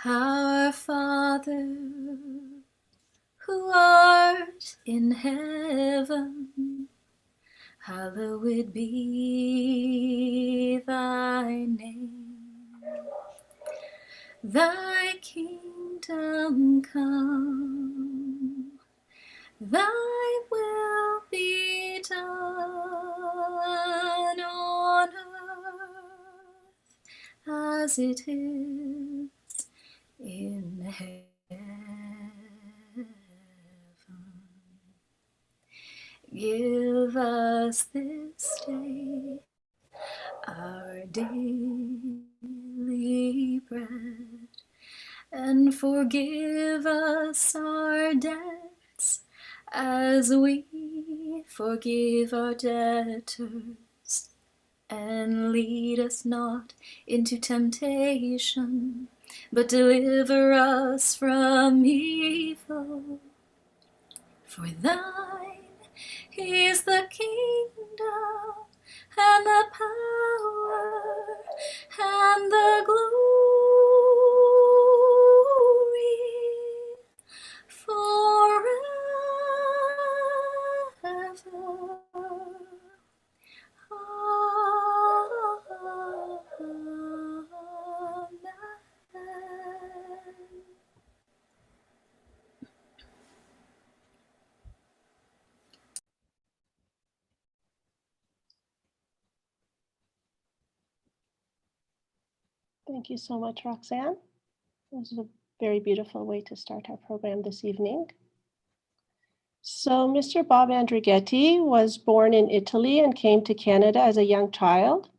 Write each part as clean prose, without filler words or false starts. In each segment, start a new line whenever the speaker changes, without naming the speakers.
Our Father, who art in heaven, hallowed be thy name. Thy kingdom come, thy will be done on earth as it is in heaven. Give us this day our daily bread, and forgive us our debts as we forgive our debtors. And lead us not into temptation, but deliver us from evil. For thine is the kingdom, and the power, and the glory, forever. Amen.
Thank you so much, Roxanne. This is a very beautiful way to start our program this evening. So Mr. Bob Andrighetti was born in Italy and came to Canada as a young child.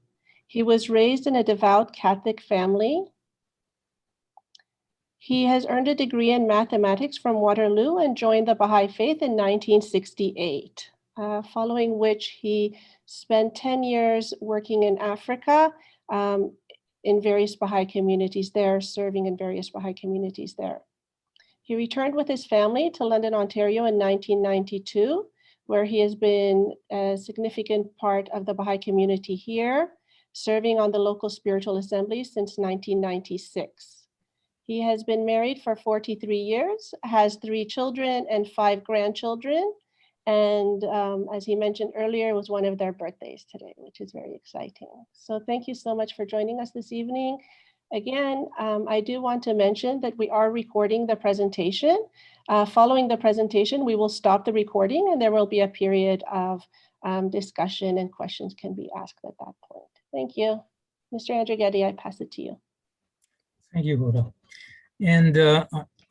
He was raised in a devout Catholic family. He has earned a degree in mathematics from Waterloo and joined the Baha'i Faith in 1968, following which he spent 10 years working in Africa in various Baha'i communities there, serving in various Baha'i communities there. He returned with his family to London, Ontario in 1992, where he has been a significant part of the Baha'i community here, serving on the local spiritual assembly since 1996. He has been married for 43 years, has 3 children and 5 grandchildren, and as he mentioned earlier, it was one of their birthdays today, which is very exciting. So thank you so much for joining us this evening. Again, I do want to mention that we are recording the presentation. Following the presentation, we will stop the recording and there will be a period of discussion and questions can be asked at that point. Thank you. Mr. Andrighetti, I pass it to you.
Thank you, Hoda. And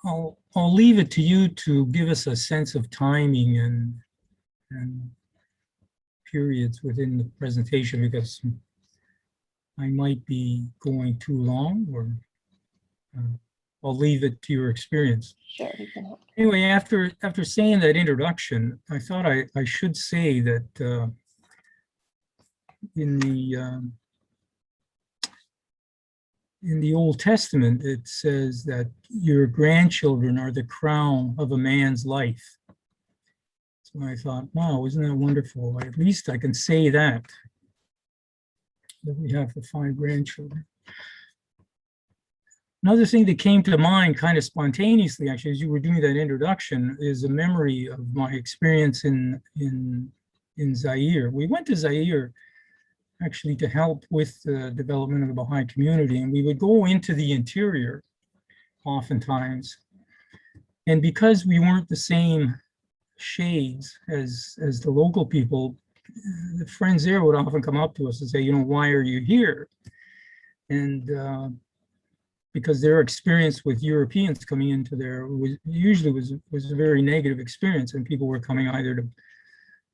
I'll leave it to you to give us a sense of timing and periods within the presentation, because I might be going too long, or I'll leave it to your experience.
Sure, you can help.
Anyway, after saying that introduction, I thought I should say that in the Old Testament, it says that your grandchildren are the crown of a man's life. So I thought, wow, isn't that wonderful? At least I can say that we have the 5 grandchildren. Another thing that came to mind kind of spontaneously, actually, as you were doing that introduction, is a memory of my experience in Zaire. We went to Zaire actually to help with the development of the Baha'i community, and we would go into the interior oftentimes. And because we weren't the same shades as the local people, the friends there would often come up to us and say, you know, why are you here? And because their experience with Europeans coming into there usually was a very negative experience, and people were coming either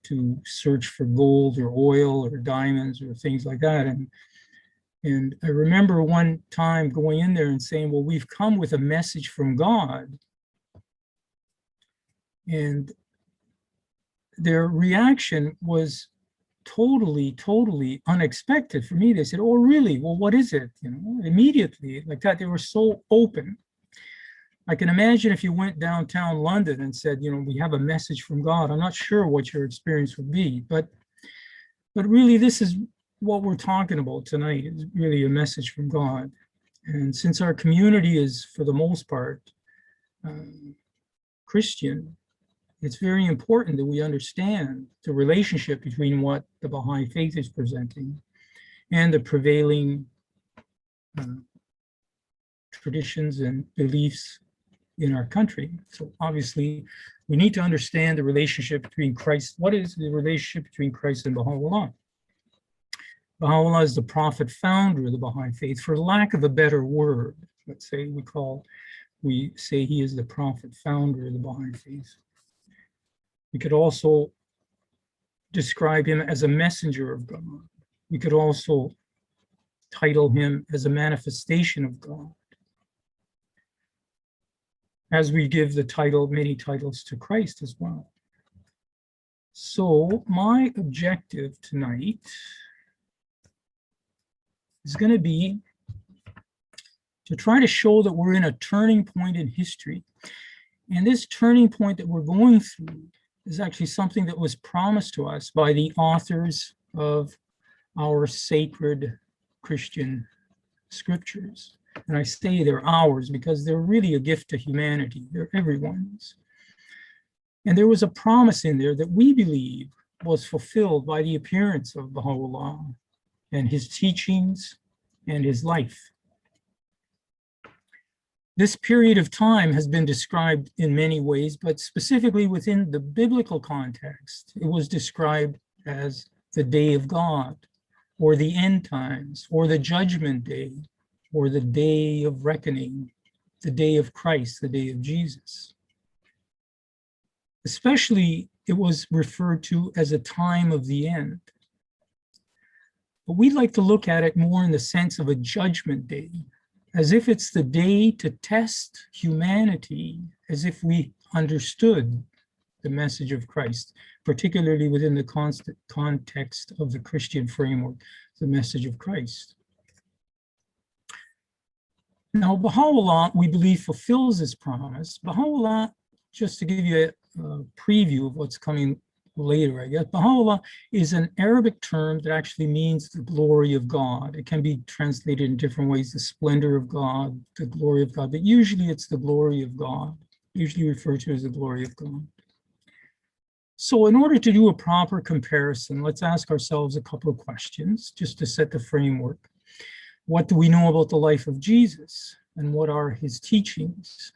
to search for gold or oil or diamonds or things like that. And I remember one time going in there and saying, well, we've come with a message from God. And their reaction was totally unexpected for me. They said, oh, really? Well, what is it? You know, immediately like that, they were so open. I can imagine if you went downtown London and said, you know, we have a message from God. I'm not sure what your experience would be, but really this is what we're talking about tonight, is really a message from God. And since our community is, for the most part, Christian, it's very important that we understand the relationship between what the Baha'i faith is presenting and the prevailing traditions and beliefs in our country. So obviously, we need to understand the relationship between Christ. What is the relationship between Christ and Bahá'u'lláh? Bahá'u'lláh is the prophet founder of the Baha'i faith. For lack of a better word, let's say we say he is the prophet founder of the Baha'i faith. We could also describe him as a messenger of God. We could also title him as a manifestation of God, as we give the title, many titles to Christ as well. So my objective tonight is going to be to try to show that we're in a turning point in history. And this turning point that we're going through is actually something that was promised to us by the authors of our sacred Christian scriptures. And I say they're ours because they're really a gift to humanity. They're everyone's. And there was a promise in there that we believe was fulfilled by the appearance of Bahá'u'lláh and his teachings and his life. This period of time has been described in many ways, but specifically within the biblical context, it was described as the day of God, or the end times, or the judgment day, or the day of reckoning, the day of Christ, the day of Jesus. Especially, it was referred to as a time of the end. But we'd like to look at it more in the sense of a judgment day, as if it's the day to test humanity, as if we understood the message of Christ, particularly within the context of the Christian framework, the message of Christ. Now, Bahá'u'lláh, we believe, fulfills this promise. Bahá'u'lláh, just to give you a preview of what's coming later, I guess, Bahá'u'lláh is an Arabic term that actually means the glory of God. It can be translated in different ways, the splendor of God, the glory of God, but usually it's the glory of God, usually referred to as the glory of God. So in order to do a proper comparison, let's ask ourselves a couple of questions just to set the framework. What do we know about the life of Jesus, and what are his teachings?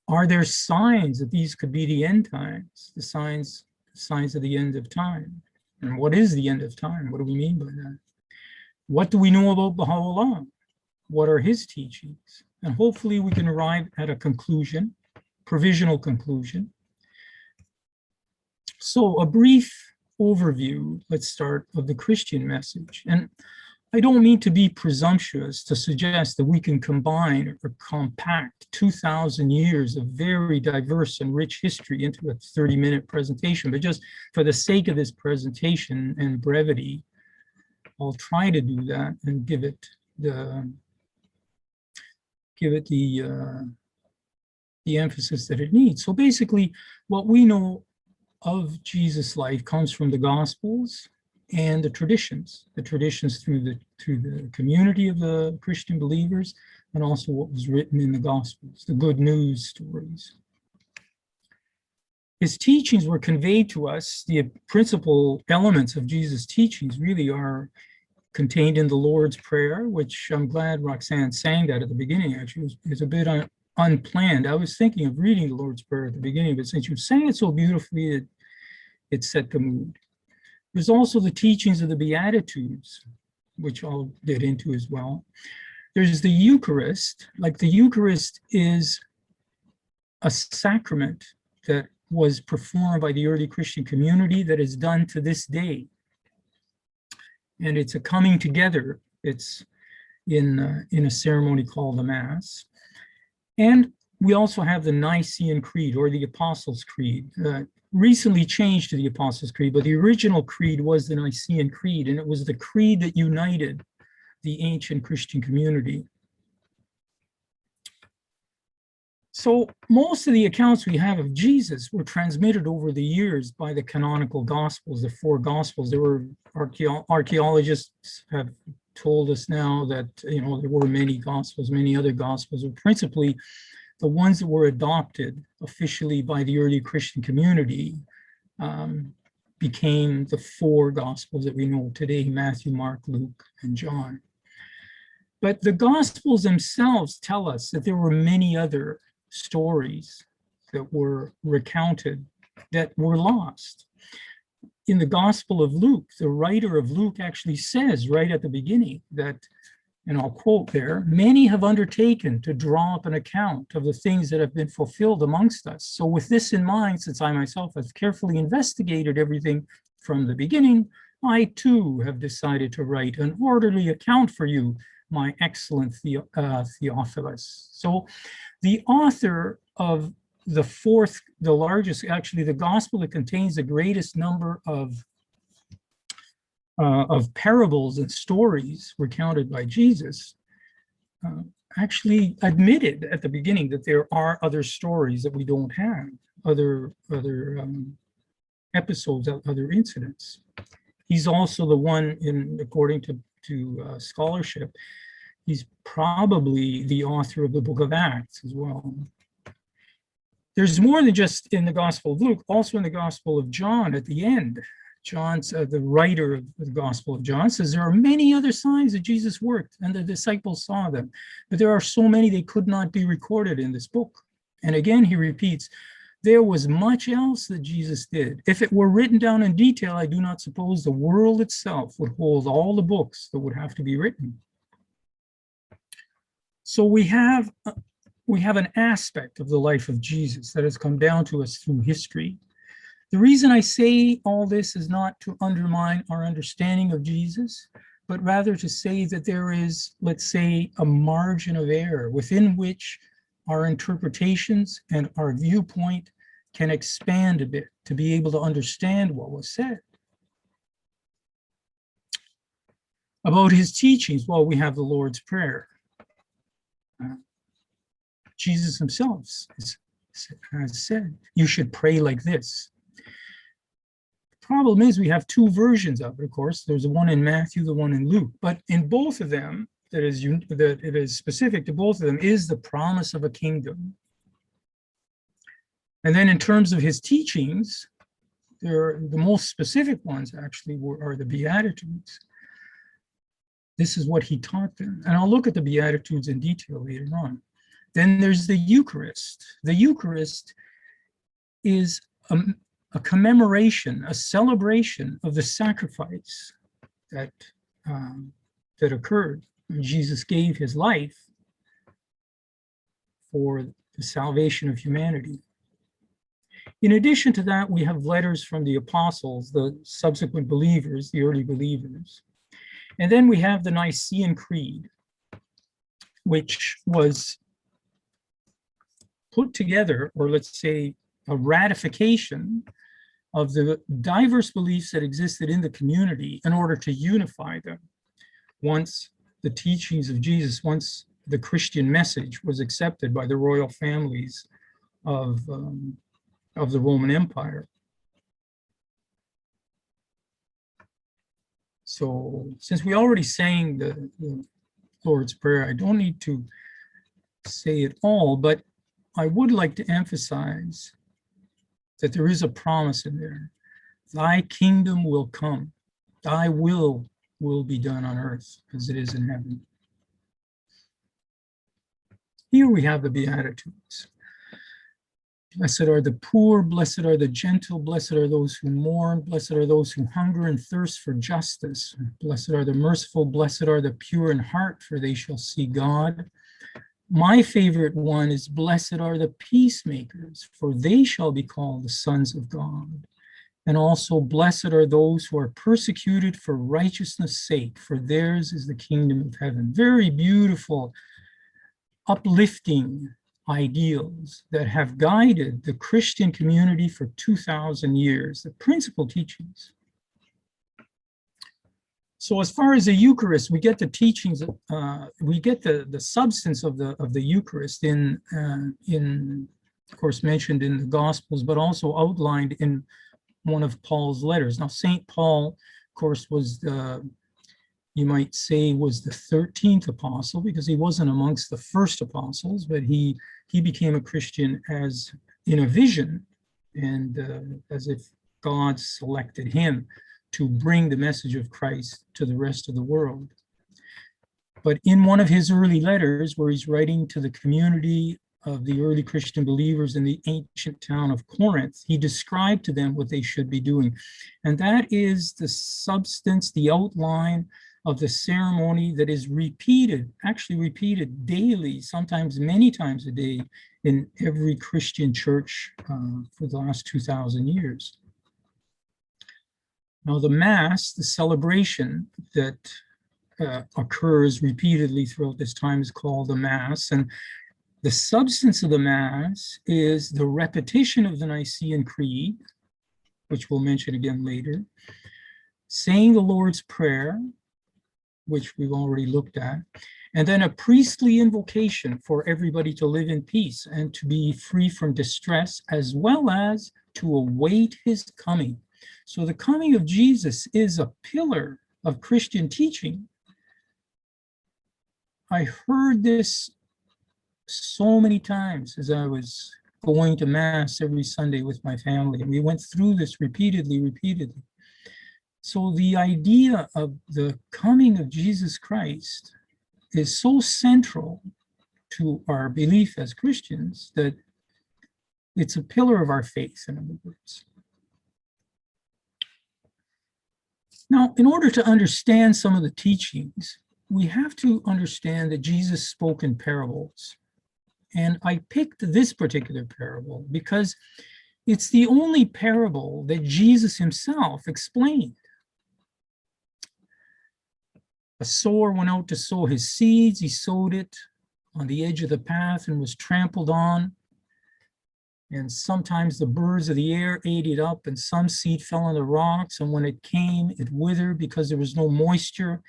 Are there signs that these could be the end times, the signs of the end of time? And what is the end of time? What do we mean by that? What do we know about Bahá'u'lláh? What are his teachings? And hopefully we can arrive at a conclusion, provisional conclusion. So a brief overview, let's start, of the Christian message. And I don't mean to be presumptuous to suggest that we can combine or compact 2,000 years of very diverse and rich history into a 30-minute presentation, but just for the sake of this presentation and brevity, I'll try to do that and give it the emphasis that it needs. So basically, what we know of Jesus' life comes from the Gospels and the traditions through the community of the Christian believers, and also what was written in the Gospels, the good news stories. His teachings were conveyed to us. The principal elements of Jesus' teachings really are contained in the Lord's Prayer, which I'm glad Roxanne sang that at the beginning. Actually, it was a bit unplanned. I was thinking of reading the Lord's Prayer at the beginning, but since you sang it so beautifully, it set the mood. There's also the teachings of the Beatitudes, which I'll get into as well. There's the Eucharist. Like, the Eucharist is a sacrament that was performed by the early Christian community that is done to this day. And it's a coming together. It's in a ceremony called the Mass. And we also have the Nicene Creed, or the Apostles' Creed, recently changed to the Apostles' Creed, but the original creed was the Nicene Creed, and it was the creed that united the ancient Christian community. So most of the accounts we have of Jesus were transmitted over the years by the canonical Gospels, the four Gospels. There were archaeologists have told us now that, there were many gospels, many other gospels, but principally the ones that were adopted officially by the early Christian community became the four gospels that we know today: Matthew, Mark, Luke, and John. But the gospels themselves tell us that there were many other stories that were recounted that were lost. In the Gospel of Luke, the writer of Luke actually says right at the beginning that, and I'll quote there, "Many have undertaken to draw up an account of the things that have been fulfilled amongst us. So with this in mind, since I myself have carefully investigated everything from the beginning, I too have decided to write an orderly account for you, my excellent Theophilus." So the author of the largest, actually the gospel that contains the greatest number of parables and stories recounted by Jesus, actually admitted at the beginning that there are other stories that we don't have, other episodes, other incidents. He's also the one, according to scholarship, he's probably the author of the book of Acts as well. There's more than just in the Gospel of Luke, also in the Gospel of John at the end. John's, the writer of the Gospel of John, says there are many other signs that Jesus worked and the disciples saw them, but there are so many they could not be recorded in this book. And again, he repeats, there was much else that Jesus did. If it were written down in detail, I do not suppose the world itself would hold all the books that would have to be written. So we have an aspect of the life of Jesus that has come down to us through history. The reason I say all this is not to undermine our understanding of Jesus, but rather to say that there is, let's say, a margin of error within which our interpretations and our viewpoint can expand a bit to be able to understand what was said. About his teachings, well, we have the Lord's Prayer. Jesus himself has said, you should pray like this. The problem is we have two versions of it, of course. There's the one in Matthew, the one in Luke. But in both of them, that it is specific to both of them, is the promise of a kingdom. And then in terms of his teachings, the most specific ones actually are the Beatitudes. This is what he taught them. And I'll look at the Beatitudes in detail later on. Then there's the Eucharist. The Eucharist is a commemoration, a celebration of the sacrifice that occurred when Jesus gave his life for the salvation of humanity. In addition to that, we have letters from the apostles, the subsequent believers, the early believers. And then we have the Nicene Creed, which was put together, or let's say a ratification of the diverse beliefs that existed in the community in order to unify them. Once the teachings of Jesus, once the Christian message was accepted by the royal families of the Roman Empire. So since we already sang the Lord's Prayer, I don't need to say it all, but I would like to emphasize that there is a promise in there. Thy kingdom will come. Thy will be done on earth as it is in heaven. Here we have the Beatitudes. Blessed are the poor, blessed are the gentle, blessed are those who mourn, blessed are those who hunger and thirst for justice. Blessed are the merciful, blessed are the pure in heart, for they shall see God. My favorite one is, blessed are the peacemakers, for they shall be called the sons of God. And also, blessed are those who are persecuted for righteousness' sake, for theirs is the kingdom of heaven. Very beautiful, uplifting ideals that have guided the Christian community for 2,000 years, the principal teachings. So as far as the Eucharist, we get the teachings, we get the substance of the Eucharist in of course mentioned in the Gospels, but also outlined in one of Paul's letters. Now, St. Paul, of course, was you might say, was the 13th apostle, because he wasn't amongst the first apostles, but he became a Christian as in a vision, and as if God selected him to bring the message of Christ to the rest of the world. But in one of his early letters, where he's writing to the community of the early Christian believers in the ancient town of Corinth, he described to them what they should be doing. And that is the substance, the outline of the ceremony that is repeated, actually repeated daily, sometimes many times a day in every Christian church for the last 2,000 years. Now, the Mass, the celebration that occurs repeatedly throughout this time, is called the Mass. And the substance of the Mass is the repetition of the Nicene Creed, which we'll mention again later, saying the Lord's Prayer, which we've already looked at, and then a priestly invocation for everybody to live in peace and to be free from distress, as well as to await his coming. So the coming of Jesus is a pillar of Christian teaching. I heard this so many times as I was going to Mass every Sunday with my family, and we went through this repeatedly. So the idea of the coming of Jesus Christ is so central to our belief as Christians that it's a pillar of our faith, in other words. Now, in order to understand some of the teachings, we have to understand that Jesus spoke in parables. And I picked this particular parable because it's the only parable that Jesus himself explained. A sower went out to sow his seeds. He sowed it on the edge of the path and was trampled on. And sometimes the birds of the air ate it up, and some seed fell on the rocks. And when it came, it withered because there was no moisture.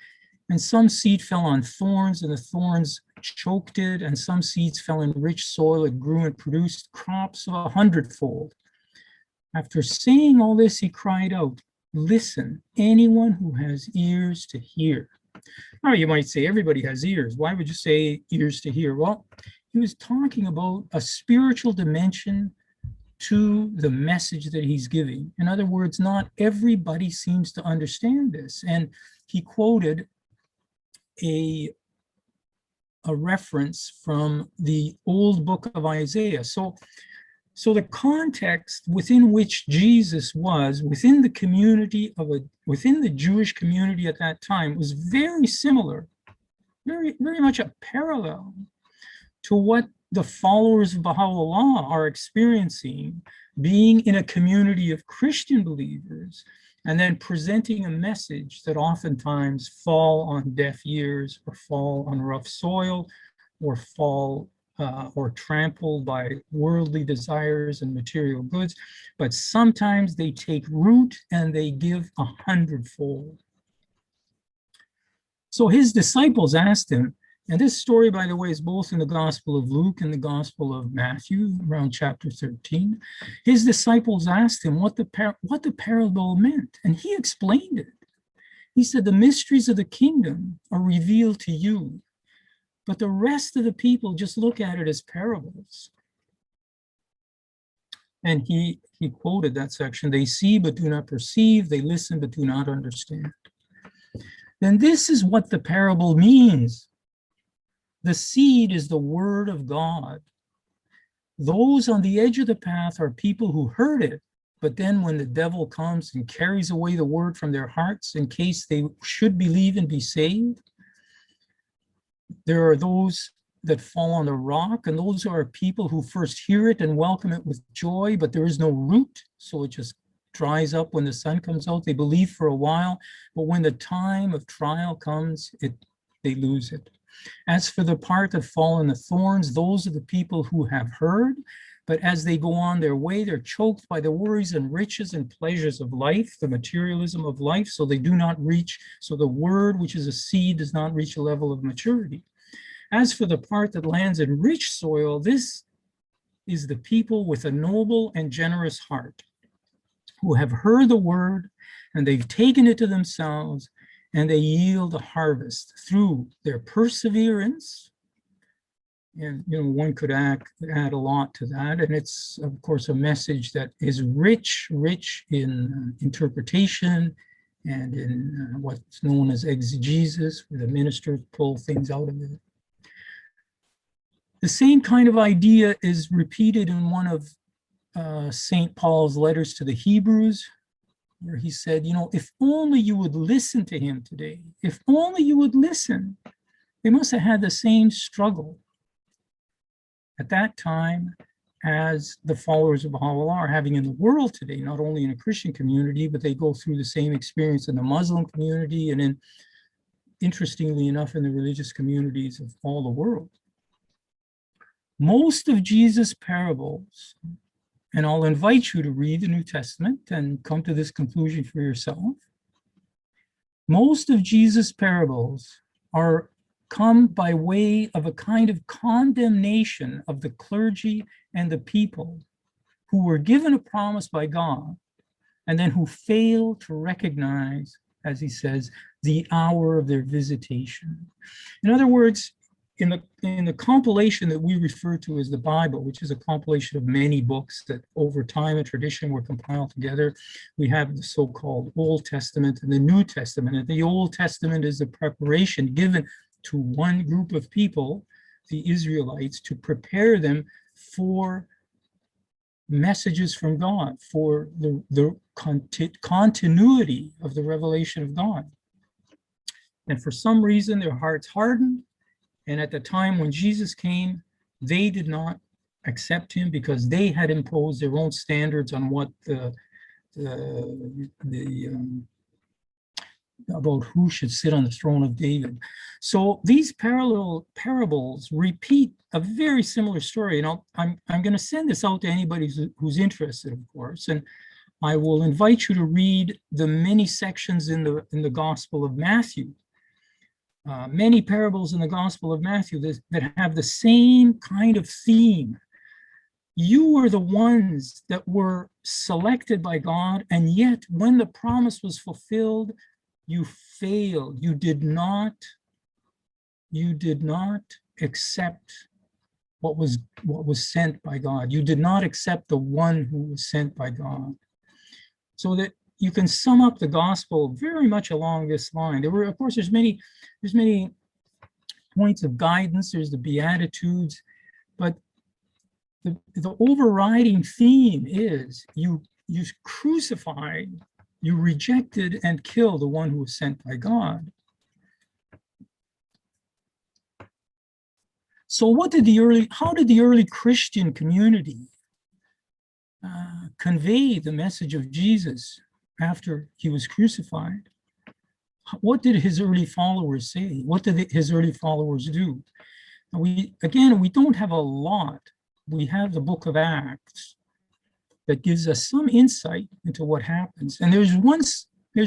And some seed fell on thorns, and the thorns choked it. And some seeds fell in rich soil. It grew and produced crops of 100-fold. After saying all this, he cried out, "Listen, anyone who has ears to hear." Now, you might say, everybody has ears. Why would you say ears to hear? Well, he was talking about a spiritual dimension to the message that he's giving. In other words, not everybody seems to understand this. And he quoted a reference from the old book of Isaiah. So the context within which Jesus was, within the community within the Jewish community at that time, was very similar, very, very much a parallel to what the followers of Bahá'u'lláh are experiencing, being in a community of Christian believers, and then presenting a message that oftentimes fall on deaf ears, or fall on rough soil, or fall or trampled by worldly desires and material goods, but sometimes they take root and they give 100-fold. So his disciples asked him, and this story, by the way, is both in the Gospel of Luke and the Gospel of Matthew, around chapter 13. His disciples asked him what the parable meant, and he explained it. He said, "The mysteries of the kingdom are revealed to you, but the rest of the people just look at it as parables." And he quoted that section, "They see but do not perceive, they listen but do not understand." Then this is what the parable means. The seed is the word of God. Those on the edge of the path are people who heard it, but then when the devil comes and carries away the word from their hearts in case they should believe and be saved, there are those that fall on the rock, and those are people who first hear it and welcome it with joy, but there is no root, so it just dries up when the sun comes out. They believe for a while, but when the time of trial comes, they lose it. As for the part that fall in the thorns, those are the people who have heard, but as they go on their way, they're choked by the worries and riches and pleasures of life, the materialism of life, so they do not reach, so the word, which is a seed, does not reach a level of maturity. As for the part that lands in rich soil, this is the people with a noble and generous heart, who have heard the word, and they've taken it to themselves, and they yield a harvest through their perseverance. And, one could add a lot to that. And it's, of course, a message that is rich in interpretation and in what's known as exegesis, where the ministers pull things out of it. The same kind of idea is repeated in one of St. Paul's letters to the Hebrews, where he said, if only you would listen to him today, if only you would listen. They must have had the same struggle at that time as the followers of Bahá'u'lláh are having in the world today, not only in a Christian community, but they go through the same experience in the Muslim community and interestingly enough, in the religious communities of all the world. Most of Jesus' parables, and I'll invite you to read the New Testament and come to this conclusion for yourself. Most of Jesus' parables come by way of a kind of condemnation of the clergy and the people who were given a promise by God and then who fail to recognize, as he says, the hour of their visitation. In other words, in the compilation that we refer to as the Bible, which is a compilation of many books that over time and tradition were compiled together, we have the so-called Old Testament and the New Testament. And the Old Testament is the preparation given to one group of people, the Israelites, to prepare them for messages from God, for the continuity of the revelation of God. And for some reason, their hearts hardened. And at the time when Jesus came, they did not accept him because they had imposed their own standards on what about who should sit on the throne of David. So these parallel parables repeat a very similar story. And I'm going to send this out to anybody who's interested, of course. And I will invite you to read the many sections in the Gospel of Matthew. Many parables in the Gospel of Matthew that have the same kind of theme. You were the ones that were selected by God, and yet when the promise was fulfilled, you failed. You did not accept what was sent by God. You did not accept the one who was sent by God. So that you can sum up the gospel very much along this line. Of course, there's many points of guidance. There's the Beatitudes, but the overriding theme is you crucified, you rejected and killed the one who was sent by God. So how did the early Christian community convey the message of Jesus after he was crucified? What did his early followers say? What did his early followers do? We don't have a lot. We have the book of Acts that gives us some insight into what happens. And there's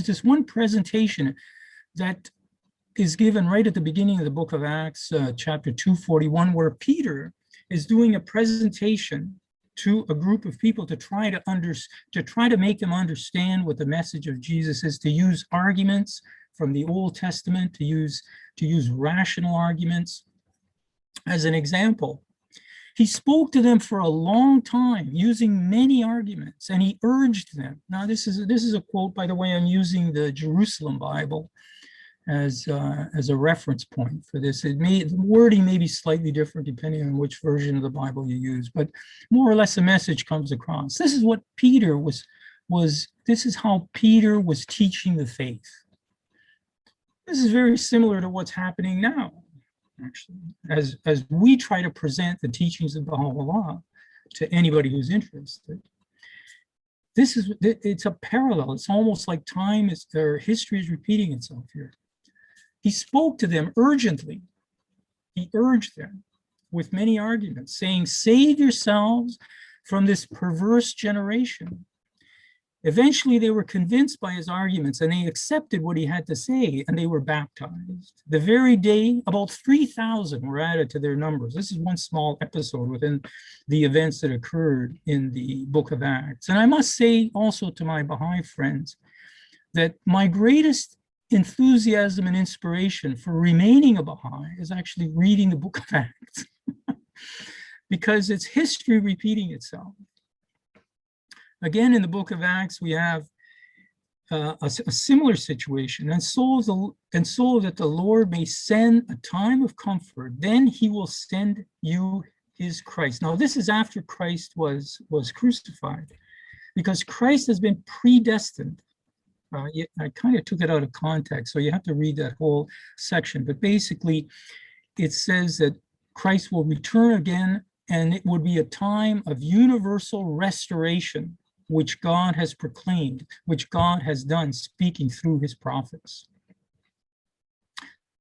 this one presentation that is given right at the beginning of the book of Acts, chapter 241, where Peter is doing a presentation to a group of people to try to make them understand what the message of Jesus is, to use arguments from the Old Testament, to use rational arguments. As an example, he spoke to them for a long time using many arguments, and he urged them. Now, this is a quote, by the way. I'm using the Jerusalem Bible as a reference point for this. The wording may be slightly different depending on which version of the Bible you use, but more or less the message comes across. This is what Peter this is how Peter was teaching the faith. This is very similar to what's happening now, actually, as we try to present the teachings of Bahá'u'lláh to anybody who's interested. It's a parallel. It's almost like history is repeating itself here. He spoke to them urgently. He urged them with many arguments, saying, "Save yourselves from this perverse generation." Eventually, they were convinced by his arguments, and they accepted what he had to say, and they were baptized. The very day, about 3,000 were added to their numbers. This is one small episode within the events that occurred in the book of Acts. And I must say also to my Baha'i friends that my greatest enthusiasm and inspiration for remaining a Baha'i is actually reading the Book of Acts, because it's history repeating itself. Again, in the Book of Acts, we have a similar situation, and so that the Lord may send a time of comfort, then he will send you his Christ. Now, this is after Christ was crucified, because Christ has been predestined. I kind of took it out of context, so you have to read that whole section. But basically, it says that Christ will return again, and it would be a time of universal restoration, which God has proclaimed, which God has done, speaking through his prophets.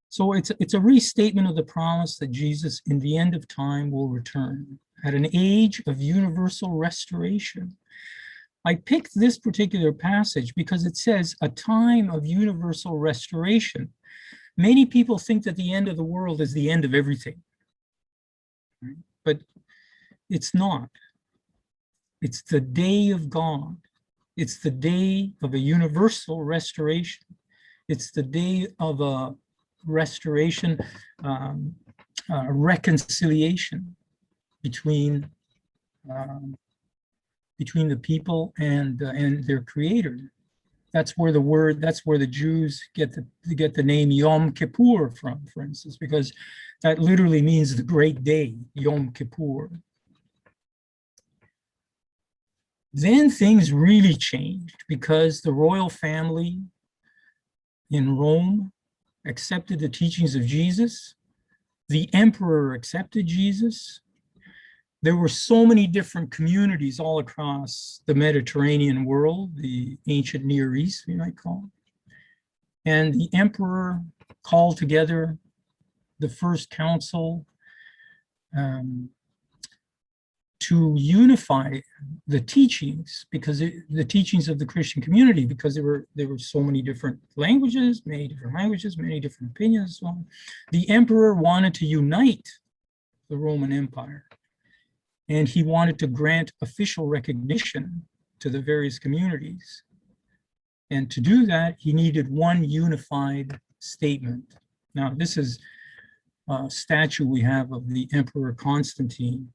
So it's a restatement of the promise that Jesus, in the end of time, will return at an age of universal restoration. I picked this particular passage because it says a time of universal restoration. Many people think that the end of the world is the end of everything, right? But it's not. It's the day of God. It's the day of a universal restoration. It's the day of a restoration, reconciliation between the people and their Creator. That's where the Jews get the name Yom Kippur from, for instance, because that literally means the great day, Yom Kippur. Then things really changed, because the royal family in Rome accepted the teachings of Jesus. The emperor accepted Jesus. There were so many different communities all across the Mediterranean world, the ancient Near East, we might call it. And the emperor called together the first council to unify the teachings, because the teachings of the Christian community, because there were so many different languages, many different opinions. So the emperor wanted to unite the Roman Empire, and he wanted to grant official recognition to the various communities. And to do that, he needed one unified statement. Now, this is a statue we have of the Emperor Constantine,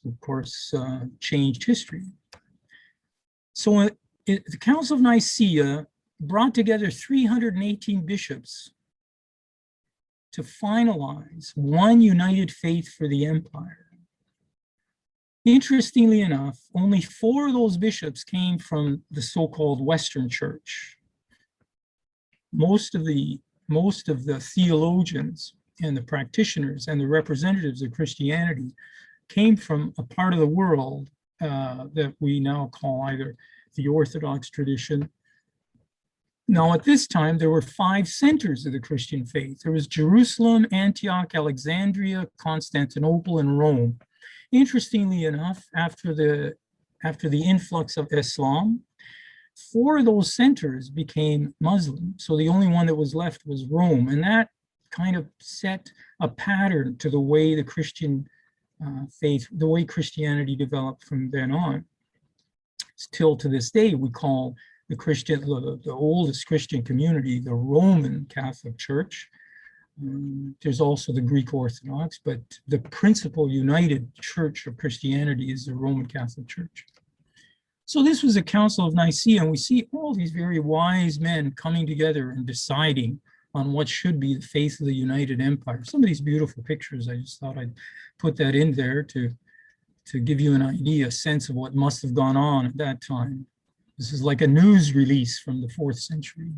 of course, changed history. So the Council of Nicaea brought together 318 bishops to finalize one united faith for the empire. Interestingly enough, only 4 of those bishops came from the so-called Western Church. Most of the theologians and the practitioners and the representatives of Christianity came from a part of the world that we now call either the Orthodox tradition. Now, at this time, there were 5 centers of the Christian faith. There was Jerusalem, Antioch, Alexandria, Constantinople, and Rome. Interestingly enough, after the influx of Islam, 4 of those centers became Muslim. So the only one that was left was Rome. And that kind of set a pattern to the way the Christian faith, the way Christianity developed from then on. Still to this day, we call the oldest Christian community the Roman Catholic Church. There's also the Greek Orthodox, but the principal united church of Christianity is the Roman Catholic Church. So this was a Council of Nicaea, and we see all these very wise men coming together and deciding on what should be the faith of the United Empire. Some of these beautiful pictures, I just thought I'd put that in there to give you an idea, a sense of what must have gone on at that time. This is like a news release from the 4th century.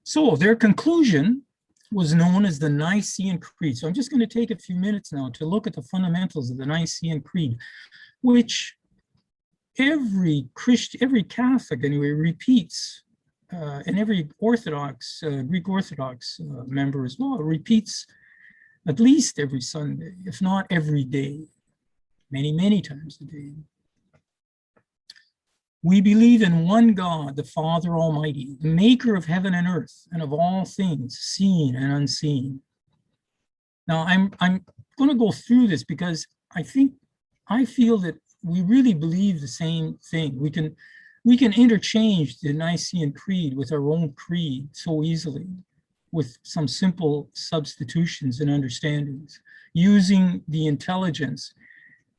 So their conclusion was known as the Nicene Creed. So I'm just going to take a few minutes now to look at the fundamentals of the Nicene Creed, which every Catholic anyway repeats, and every Orthodox, Greek Orthodox member as well repeats at least every Sunday, if not every day, many times a day. We believe in one God, the Father Almighty, the maker of heaven and earth, and of all things seen and unseen. Now, I'm going to go through this because I feel that we really believe the same thing. We can interchange the Nicene Creed with our own creed so easily, with some simple substitutions and understandings, using the intelligence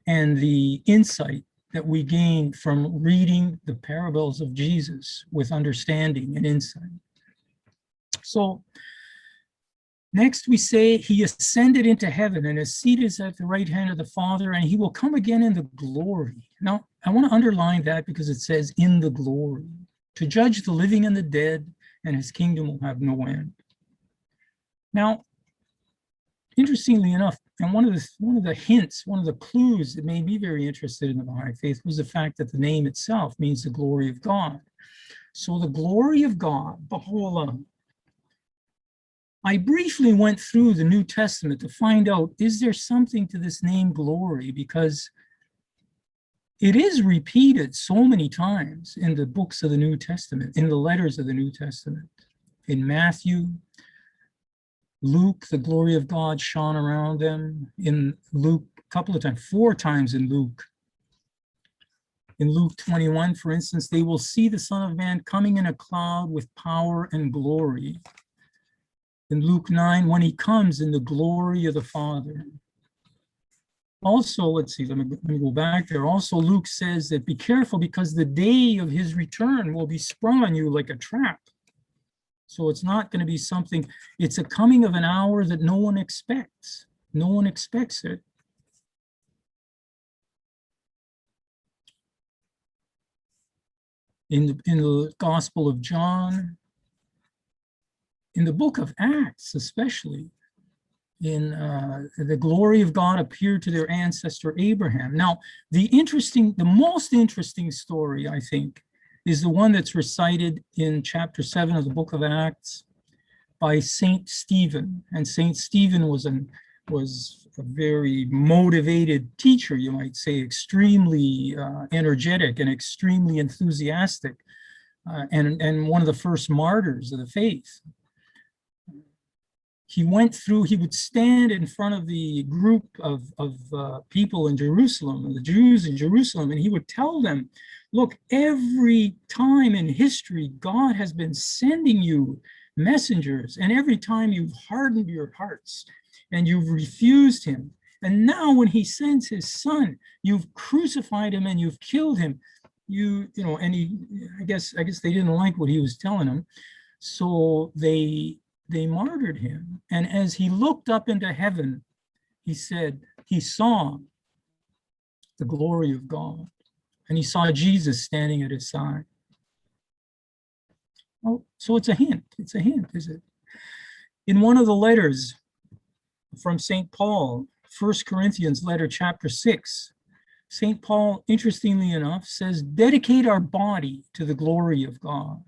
and the insight that we gain from reading the parables of Jesus with understanding and insight. So next we say, he ascended into heaven and is seated at the right hand of the Father, and he will come again in the glory. Now, I want to underline that because it says in the glory, to judge the living and the dead, and his kingdom will have no end. Now, interestingly enough, and one of the hints, one of the clues that made me very interested in the Baha'i faith was the fact that the name itself means the glory of God. So the glory of God, Bahá'u'lláh. I briefly went through the New Testament to find out, is there something to this name glory? Because it is repeated so many times in the books of the New Testament, in the letters of the New Testament. In Matthew, Luke, the glory of God shone around them. In Luke, a couple of times, 4 times in Luke. In Luke 21, for instance, they will see the Son of Man coming in a cloud with power and glory. In Luke 9, when he comes in the glory of the Father. Also, let's see, let me go back there. Also, Luke says that be careful because the day of his return will be sprung on you like a trap. So it's not going to be something, it's a coming of an hour that no one expects. No one expects it. In the Gospel of John, in the book of Acts especially, in the glory of God appeared to their ancestor Abraham. Now, the most interesting story, I think, is the one that's recited in chapter 7 of the book of Acts by Saint Stephen. And Saint Stephen was a very motivated teacher, you might say, extremely energetic and extremely enthusiastic, and one of the first martyrs of the faith. He would stand in front of the group of people in Jerusalem, the Jews in Jerusalem, and he would tell them, look, every time in history, God has been sending you messengers, and every time you've hardened your hearts and you've refused him. And now when he sends his son, you've crucified him and you've killed him. I guess they didn't like what he was telling them. So they martyred him. And as he looked up into heaven, he said he saw the glory of God. And he saw Jesus standing at his side. Oh, so it's a hint. It's a hint, is it? In one of the letters from St. Paul, 1 Corinthians letter, chapter 6, St. Paul, interestingly enough, says, dedicate our body to the glory of God.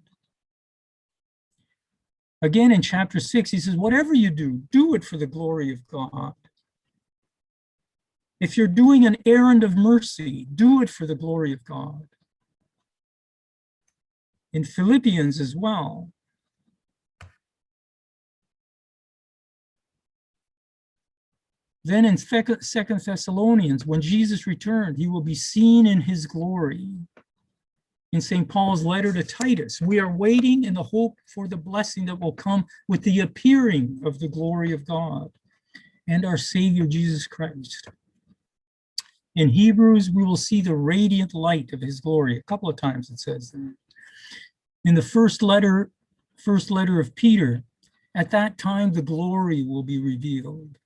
Again, in chapter 6, he says, whatever you do, do it for the glory of God. If you're doing an errand of mercy, do it for the glory of God. In Philippians as well. Then in 2 Thessalonians, when Jesus returned, he will be seen in his glory. In St. Paul's letter to Titus, we are waiting in the hope for the blessing that will come with the appearing of the glory of God and our Savior Jesus Christ. In Hebrews, we will see the radiant light of his glory. A couple of times it says that. In the first letter of Peter, at that time the glory will be revealed.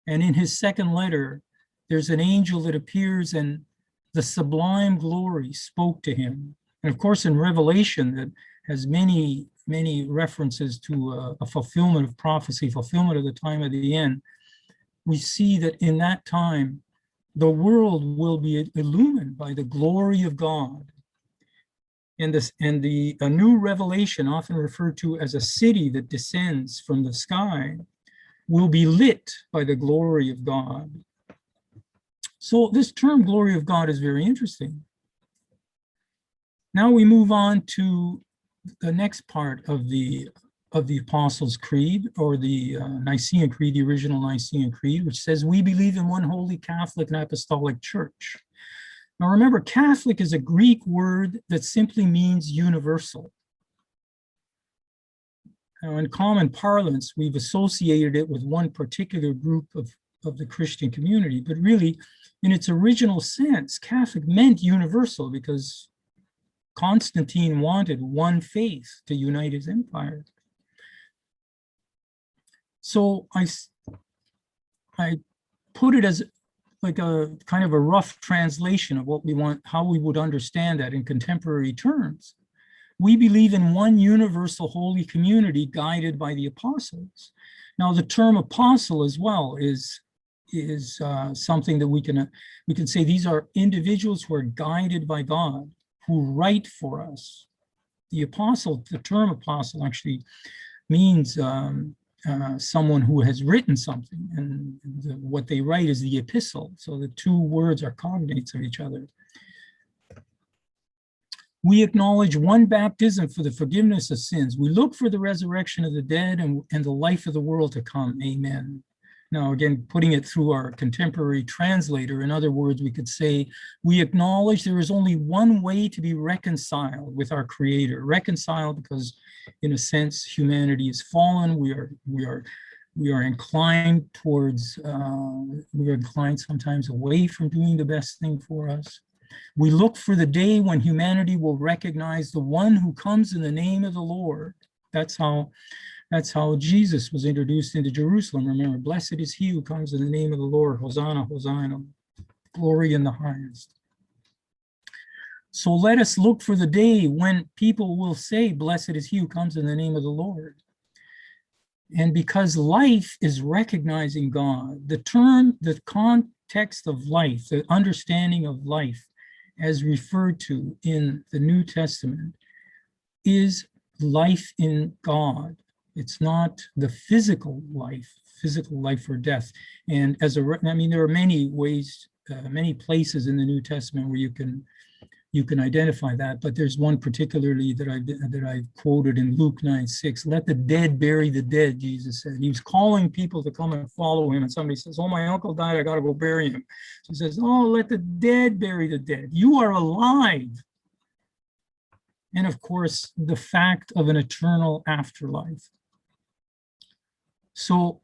And in his second letter, there's an angel that appears and the sublime glory spoke to him. And of course, in Revelation, that has many, many references to a fulfillment of prophecy, fulfillment of the time of the end. We see that in that time, the world will be illumined by the glory of God. And a new revelation, often referred to as a city that descends from the sky, will be lit by the glory of God. So this term glory of God is very interesting. Now we move on to the next part of the Apostles' Creed, or the Nicene Creed, the original Nicene Creed, which says, we believe in one holy Catholic and Apostolic Church. Now remember, Catholic is a Greek word that simply means universal. Now, in common parlance, we've associated it with one particular group of the Christian community, but really, in its original sense, Catholic meant universal because Constantine wanted one faith to unite his empire. So I put it as like a kind of a rough translation of what we want, how we would understand that in contemporary terms. We believe in one universal holy community guided by the apostles. Now, the term apostle as well is something that we can say these are individuals who are guided by God, who write for us. The apostle, the term apostle actually means someone who has written something, and what they write is the epistle. So the two words are cognates of each other. We acknowledge one baptism for the forgiveness of sins. We look for the resurrection of the dead and the life of the world to come. Amen. Now, again, putting it through our contemporary translator, in other words, we could say, we acknowledge there is only one way to be reconciled with our Creator. Reconciled because, in a sense, humanity is fallen. We are inclined towards, we are inclined sometimes away from doing the best thing for us. We look for the day when humanity will recognize the one who comes in the name of the Lord. That's how Jesus was introduced into Jerusalem. Remember, blessed is he who comes in the name of the Lord. Hosanna, Hosanna, glory in the highest. So let us look for the day when people will say, blessed is he who comes in the name of the Lord. And because life is recognizing God, the context of life, the understanding of life as referred to in the New Testament is life in God. It's not the physical life or death. And I mean, there are many ways, many places in the New Testament where you can identify that, but there's one particularly that I've quoted in Luke 9:6. Let the dead bury the dead, Jesus said. He was calling people to come and follow him, and somebody says, oh, my uncle died, I gotta go bury him. So he says, oh, let the dead bury the dead. You are alive. And of course, the fact of an eternal afterlife. So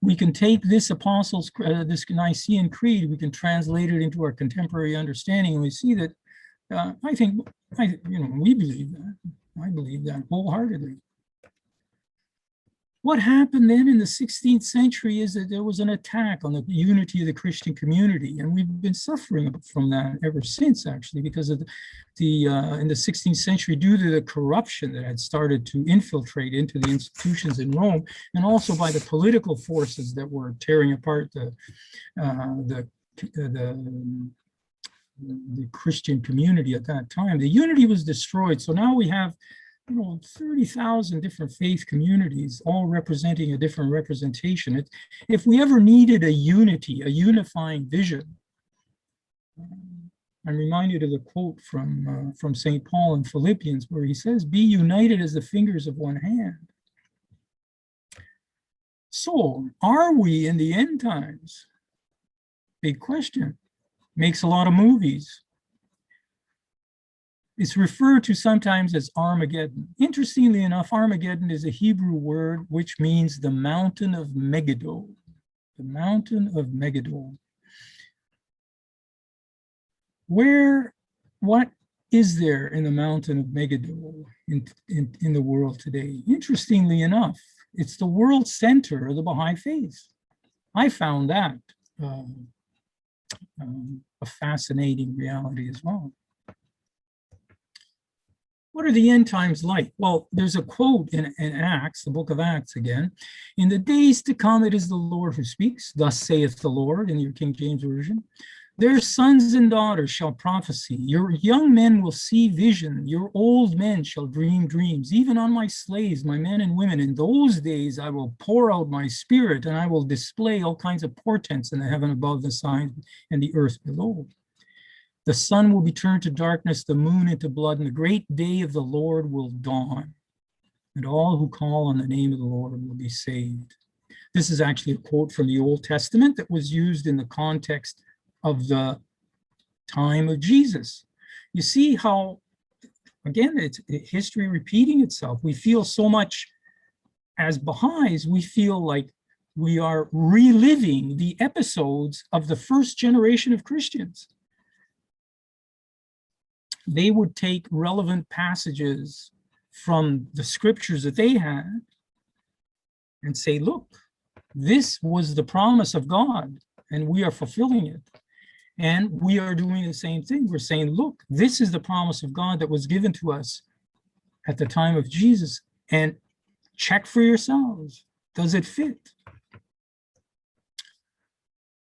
we can take this this Nicene Creed, we can translate it into our contemporary understanding, and we see that we believe that. I believe that wholeheartedly. What happened then in the 16th century is that there was an attack on the unity of the Christian community, and we've been suffering from that ever since, actually, because of in the 16th century, due to the corruption that had started to infiltrate into the institutions in Rome, and also by the political forces that were tearing apart the Christian community at that time. The unity was destroyed. So now we have 30,000 different faith communities, all representing a different representation. If we ever needed a unity, a unifying vision, I'm reminded of the quote from St. Paul in Philippians, where he says, be united as the fingers of one hand. So are we in the end times? Big question. Makes a lot of movies. It's referred to sometimes as Armageddon. Interestingly enough, Armageddon is a Hebrew word which means the mountain of Megiddo. The mountain of Megiddo. What is there in the mountain of Megiddo in the world today? Interestingly enough, it's the world center of the Baha'i faith. I found that a fascinating reality as well. What are the end times like? Well, there's a quote in Acts, the book of Acts again. In the days to come, it is the Lord who speaks. Thus saith the Lord, in your King James Version. Their sons and daughters shall prophesy. Your young men will see vision. Your old men shall dream dreams. Even on my slaves, my men and women, in those days I will pour out my spirit, and I will display all kinds of portents in the heaven above, the signs, and the earth below. The sun will be turned to darkness, the moon into blood, and the great day of the Lord will dawn. And all who call on the name of the Lord will be saved. This is actually a quote from the Old Testament that was used in the context of the time of Jesus. You see how, again, it's history repeating itself. We feel so much, as Baha'is, we feel like we are reliving the episodes of the first generation of Christians. They would take relevant passages from the scriptures that they had and say, look, this was the promise of God, and we are fulfilling it. And we are doing the same thing. We're saying, look, this is the promise of God that was given to us at the time of Jesus, and check for yourselves. Does it fit?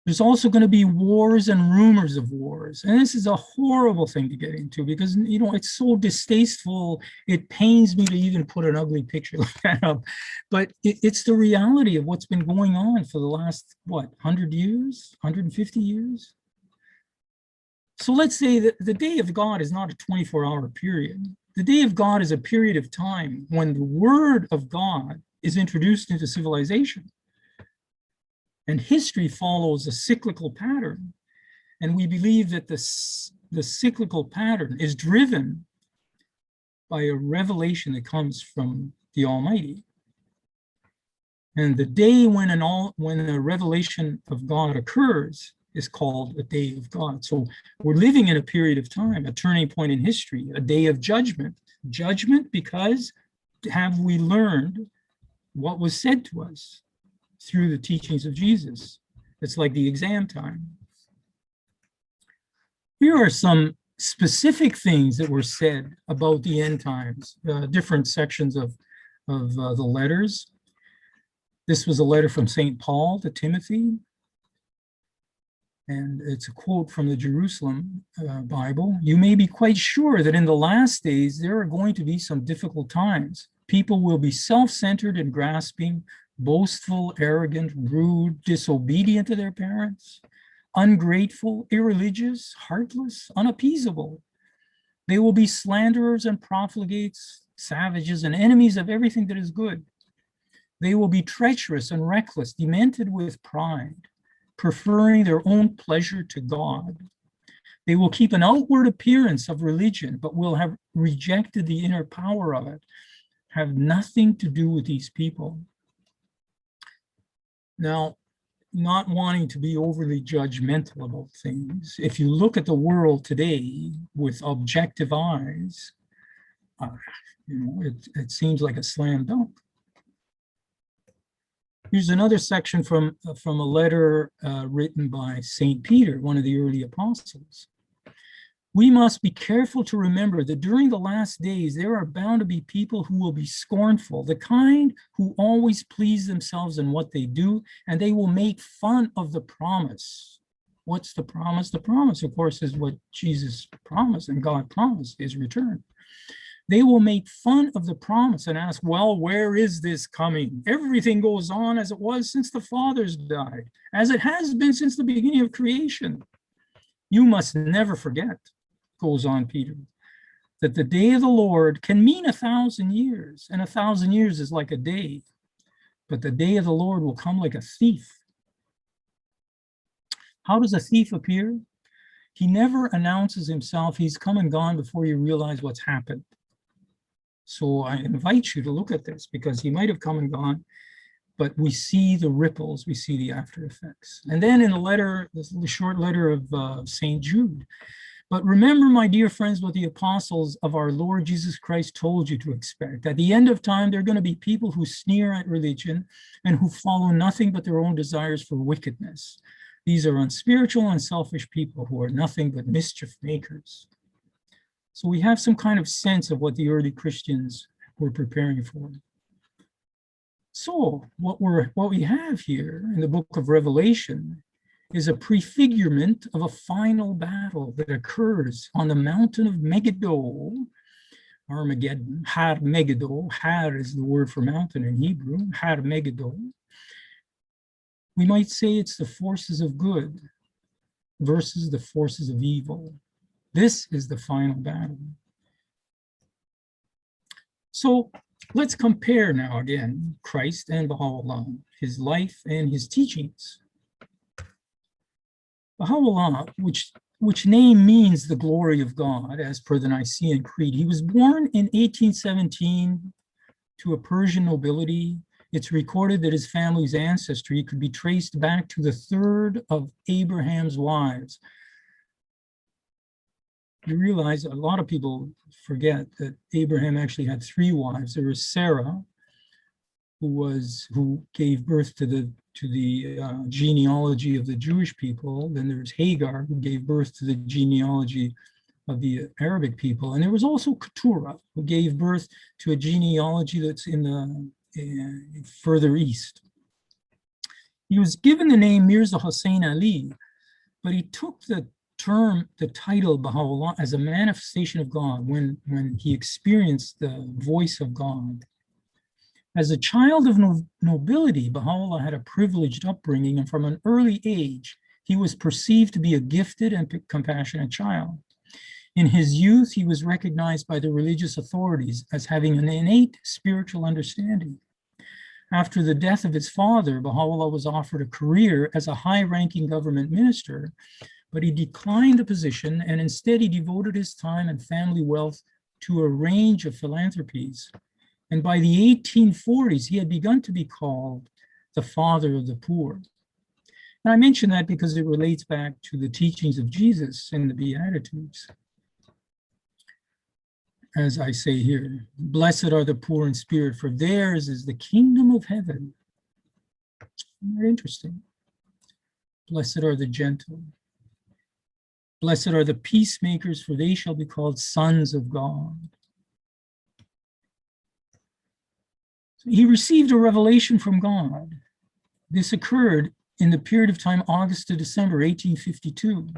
There's also going to be wars and rumors of wars. And this is a horrible thing to get into because, you know, it's so distasteful. It pains me to even put an ugly picture like that up. But it's the reality of what's been going on for the last, what, 100 years, 150 years? So let's say that the day of God is not a 24-hour period. The day of God is a period of time when the word of God is introduced into civilization. And history follows a cyclical pattern. And we believe that the cyclical pattern is driven by a revelation that comes from the Almighty. And the day when a revelation of God occurs is called a day of God. So we're living in a period of time, a turning point in history, a day of judgment. Judgment because have we learned what was said to us through the teachings of Jesus? It's like the exam time. Here are some specific things that were said about the end times, different sections of the letters. This was a letter from St. Paul to Timothy. And it's a quote from the Jerusalem Bible. You may be quite sure that in the last days, there are going to be some difficult times. People will be self-centered and grasping, boastful, arrogant, rude, disobedient to their parents, ungrateful, irreligious, heartless, unappeasable. They will be slanderers and profligates, savages, and enemies of everything that is good. They will be treacherous and reckless, demented with pride, preferring their own pleasure to God. They will keep an outward appearance of religion, but will have rejected the inner power of it. Have nothing to do with these people. Now, not wanting to be overly judgmental about things, if you look at the world today with objective eyes, it seems like a slam dunk. Here's another section from a letter written by St. Peter, one of the early apostles. We must be careful to remember that during the last days, there are bound to be people who will be scornful, the kind who always please themselves in what they do, and they will make fun of the promise. What's the promise? The promise, of course, is what Jesus promised and God promised, his return. They will make fun of the promise and ask, well, where is this coming? Everything goes on as it was since the fathers died, as it has been since the beginning of creation. You must never forget, goes on Peter, that the day of the Lord can mean 1,000 years, and 1,000 years is like a day. But the day of the Lord will come like a thief. How does a thief appear? He never announces himself. He's come and gone before you realize what's happened. So I invite you to look at this because he might have come and gone, but we see the ripples, we see the after effects. And then in a letter, this short letter of St. Jude, but remember, my dear friends, what the apostles of our Lord Jesus Christ told you to expect. At the end of time, there are going to be people who sneer at religion and who follow nothing but their own desires for wickedness. These are unspiritual and selfish people who are nothing but mischief makers. So we have some kind of sense of what the early Christians were preparing for. So what we have here in the book of Revelation is a prefigurement of a final battle that occurs on the mountain of Megiddo, Armageddon, Har Megiddo. Har is the word for mountain in Hebrew, Har Megiddo. We might say it's the forces of good versus the forces of evil. This is the final battle. So let's compare now again Christ and Bahá'u'lláh, his life and his teachings. Bahá'u'lláh, which which name means the glory of God, as per the Nicene Creed. He was born in 1817 to a Persian nobility. It's recorded that his family's ancestry could be traced back to the third of Abraham's wives. You realize a lot of people forget that Abraham actually had 3 wives. There was Sarah, who gave birth to the genealogy of the Jewish people. Then there's Hagar, who gave birth to the genealogy of the Arabic people. And there was also Keturah, who gave birth to a genealogy that's in the further east. He was given the name Mirza Hussein Ali, but he took the title Baha'u'lláh as a manifestation of God when he experienced the voice of God. As a child of nobility, Baha'u'lláh had a privileged upbringing, and from an early age, he was perceived to be a gifted and compassionate child. In his youth, he was recognized by the religious authorities as having an innate spiritual understanding. After the death of his father, Baha'u'lláh was offered a career as a high-ranking government minister, but he declined the position, and instead he devoted his time and family wealth to a range of philanthropies. And by the 1840s, he had begun to be called the father of the poor. And I mention that because it relates back to the teachings of Jesus in the Beatitudes. As I say here, blessed are the poor in spirit, for theirs is the kingdom of heaven. Isn't that interesting? Blessed are the gentle. Blessed are the peacemakers, for they shall be called sons of God. He received a revelation from God. This occurred in the period of time August to December 1852,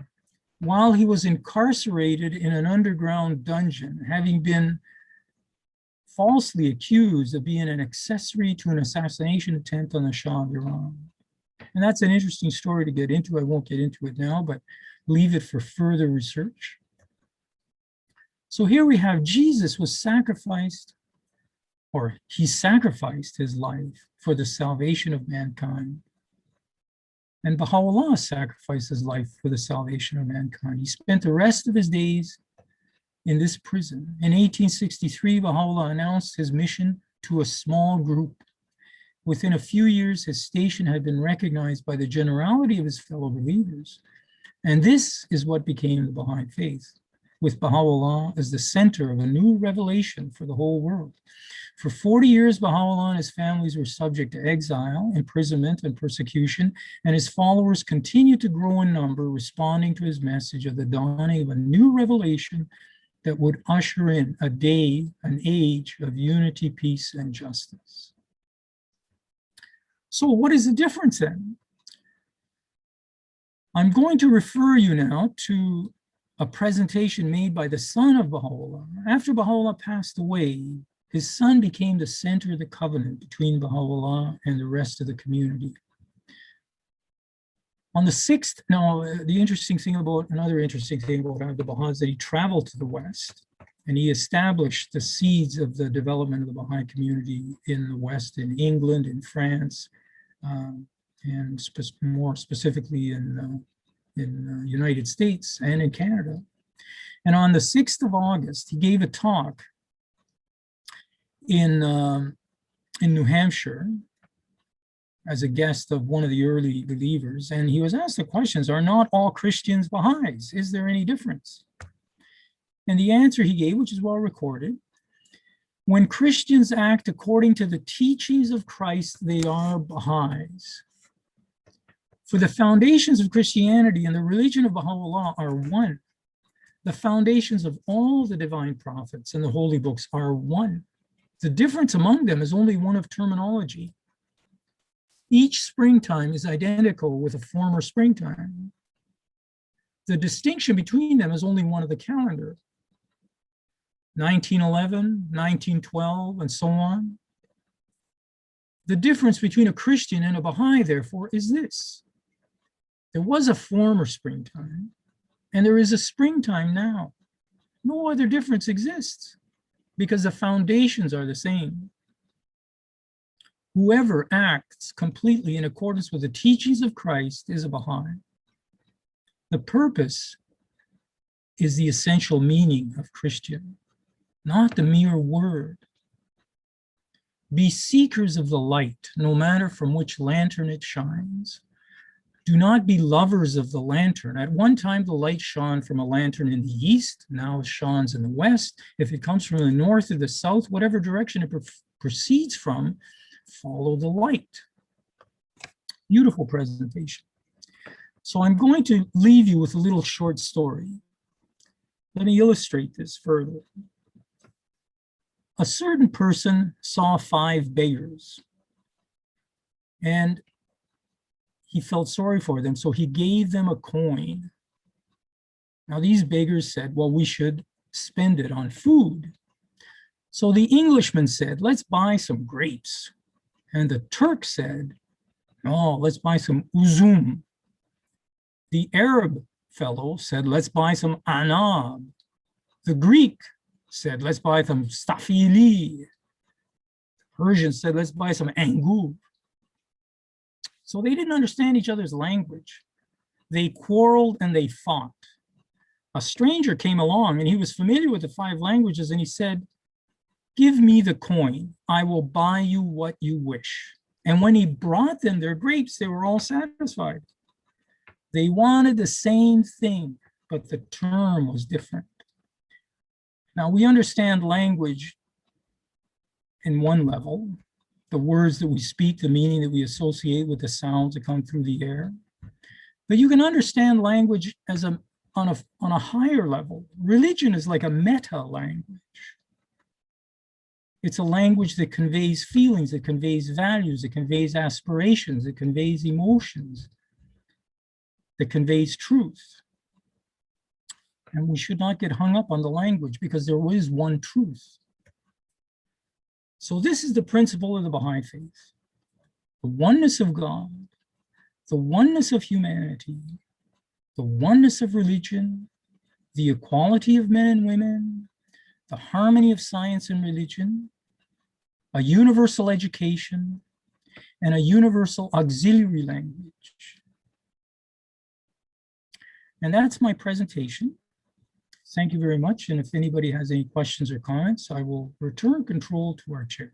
while he was incarcerated in an underground dungeon, having been falsely accused of being an accessory to an assassination attempt on the Shah of Iran. And that's an interesting story to get into. I won't get into it now, but leave it for further research. So here we have Jesus was sacrificed, or he sacrificed his life for the salvation of mankind. And Baha'u'lláh sacrificed his life for the salvation of mankind. He spent the rest of his days in this prison. In 1863, Baha'u'lláh announced his mission to a small group. Within a few years, his station had been recognized by the generality of his fellow believers. And this is what became the Baha'i faith, with Baha'u'lláh as the center of a new revelation for the whole world. For 40 years, Baha'u'lláh and his families were subject to exile, imprisonment, and persecution, and his followers continued to grow in number, responding to his message of the dawning of a new revelation that would usher in an age of unity, peace, and justice. So what is the difference then? I'm going to refer you now to a presentation made by the son of Baha'u'lláh. After Baha'u'lláh passed away, his son became the center of the covenant between Baha'u'lláh and the rest of the community. On the 6th, now another interesting thing about Abdul Baha is that he traveled to the West and he established the seeds of the development of the Baha'i community in the West, in England, in France, and more specifically in United States and in Canada. And on the 6th of August, he gave a talk in New Hampshire as a guest of one of the early believers. And he was asked the questions, are not all Christians Baha'is? Is there any difference? And the answer he gave, which is well recorded, when Christians act according to the teachings of Christ, they are Baha'is. For the foundations of Christianity and the religion of Baha'u'lláh are one. The foundations of all the divine prophets and the holy books are one. The difference among them is only one of terminology. Each springtime is identical with a former springtime. The distinction between them is only one of the calendar. 1911, 1912, and so on. The difference between a Christian and a Baha'i, therefore, is this. There was a former springtime, and there is a springtime now. No other difference exists because the foundations are the same. Whoever acts completely in accordance with the teachings of Christ is a Baha'i. The purpose is the essential meaning of Christian, not the mere word. Be seekers of the light, no matter from which lantern it shines. Do not be lovers of the lantern. At one time, the light shone from a lantern in the east. Now it shines in the west. If it comes from the north or the south, whatever direction it proceeds from, follow the light. Beautiful presentation. So I'm going to leave you with a little short story. Let me illustrate this further. A certain person saw 5 beggars, and he felt sorry for them, so he gave them a coin. Now these beggars said, well, we should spend it on food. So the Englishman said, let's buy some grapes. And the Turk said, no, let's buy some uzum. The Arab fellow said, let's buy some anab. The Greek said, let's buy some stafili. The Persian said, let's buy some angur. So they didn't understand each other's language. They quarreled and they fought. A stranger came along and he was familiar with the 5 languages, and he said, give me the coin. I will buy you what you wish. And when he brought them their grapes, they were all satisfied. They wanted the same thing, but the term was different. Now we understand language in one level, the words that we speak, the meaning that we associate with the sounds that come through the air. But you can understand language as on a higher level. Religion is like a meta language. It's a language that conveys feelings, it conveys values, it conveys aspirations, it conveys emotions, that conveys truth. And we should not get hung up on the language, because there is one truth. So this is the principle of the Baha'i faith. The oneness of God, the oneness of humanity, the oneness of religion, the equality of men and women, the harmony of science and religion, a universal education, and a universal auxiliary language. And that's my presentation. Thank you very much. And if anybody has any questions or comments, I will return control to our chair.